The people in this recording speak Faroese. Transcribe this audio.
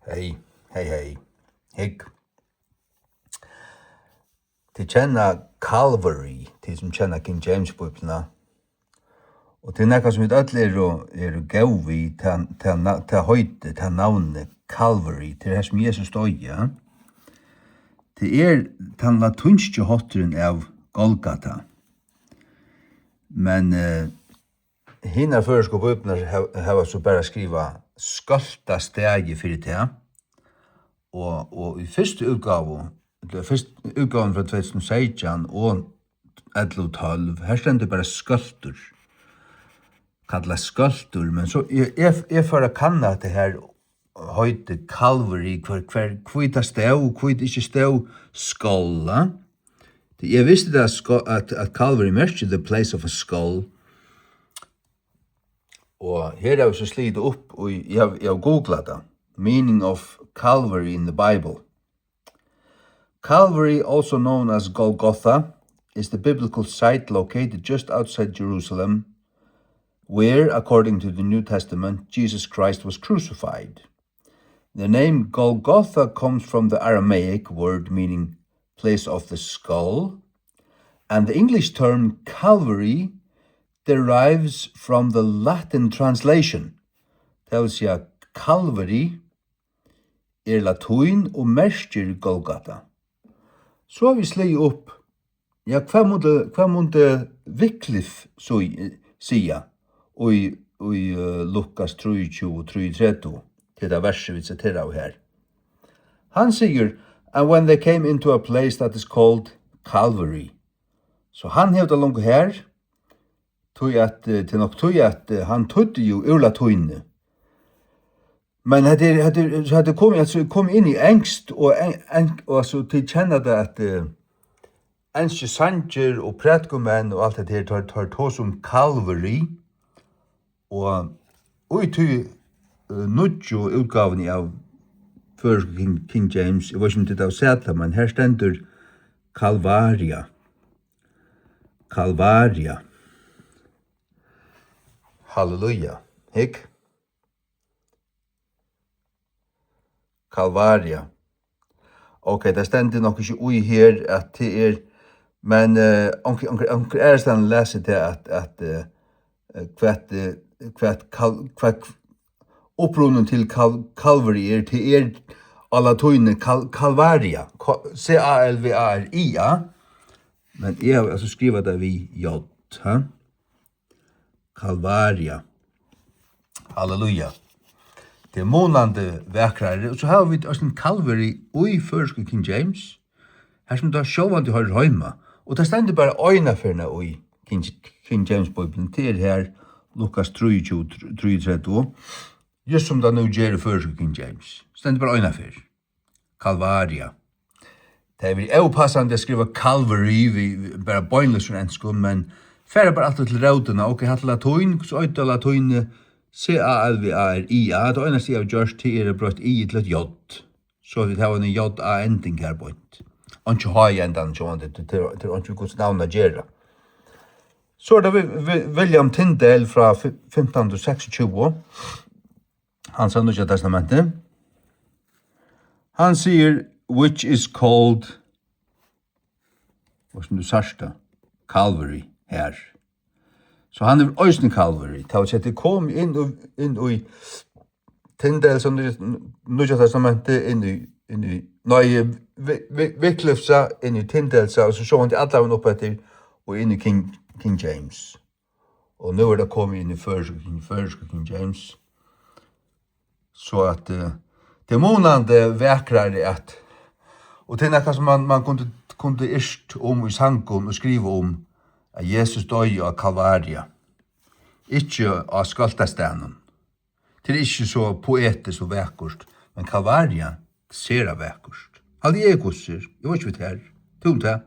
Hej, hej. Hygg. Til kjenner Calvary, til som kjenner King James-bibelna. Og til nekka som vi er gau vi til høyde, til navnet Calvary, til det som Jesus støya. Det den latunske hotteren av Golgata. Men hinna føresko bibelna hava så bara skriva skalta stegi fyrir det. Og i første utgave fra 2016 og 11-12, her stender bare skaltur. Kalla skaltur, men så jeg for å kanna det her høyde Calvary, kvita stau, kvita ikke stau skalla. Jeg visste det at Calvary merker the place of a skull. Og her har vi så slitt opp, og jeg har googlet det. Meaning of Calvary in the Bible. Calvary, also known as Golgotha, is the biblical site located just outside Jerusalem, where, according to the New Testament, Jesus Christ was crucified. The name Golgotha comes from the Aramaic word meaning place of the skull, and the English term Calvary derives from the Latin translation. Det vil si Calvary latuin og merker Golgata. Så har vi slei opp, hva måtte Wycliffe sia i Lukas 23 og 33, til det verset vi sitter av her. Han sier, and when they came into a place that is called Calvary. Så han hevde langt her, til nok tog at han tødde jo urla tøyne. Men hadde kom inn i engst, og altså til kjenne det at enske sanger og prætkomenn og alt det her tar tå som Calvary, og i tog nudjo utgaven av først King James, jeg vet ikke om det er sett, men her stender Calvaria. Calvaria. Halleluja. Hygg. Calvaria. Ok, det stender nok ikke ui her at det men onker stand leser det at hvert opprunnen til Calvary til alla tøyne Calvaria. C-A-L-V-A-R-I-A. Men jeg har altså skrivet det vi J. Calvaria. Halleluja. Det er månande vekrare. Og så har vi også en Calvary i første King James. Her som da sjåvande har røyma. Og det stender bare øynaferna i King James-bibelen til her Lukas 23. Just som det nå gjør i første King James. Stender bare øynafer. Calvaria. Det er veldig opassande å skrive Calvary, vi bare bøynløs for enskund, men færre bare alltid til rautene, ok, hatt latoin, så øyde latoin C-A-L-V-A-R-I-A, det øyneste jeg har gjort til brøtt I til et J, så vi tar en J-A-ending her på et. Og ikke ha i endan, til ikke hvordan navnet gjør. Så er det William Tyndale fra 1526, han sa Nye Testamentet. Han sier, which is called, hva som du sørste, Calvary her. Så han øysen Calvary. Det kom inn i Tyndale, som Nye Testamentet, inn i Wycliffe, inn i Tyndale, og så han til alle av oppe etter, og inn i King James. Og nå det kommet inn i første King James. Så at det månande vekrare at, og det nekka som man kunde irst om i sangen og skrive om at Jesus døy av Calvaria. Ikke av skaltastenen. Det ikke så poetisk og vekkust, men Calvaria ser av vekkust. Halde jeg gusser, jeg var ikke vidt her. Tom til.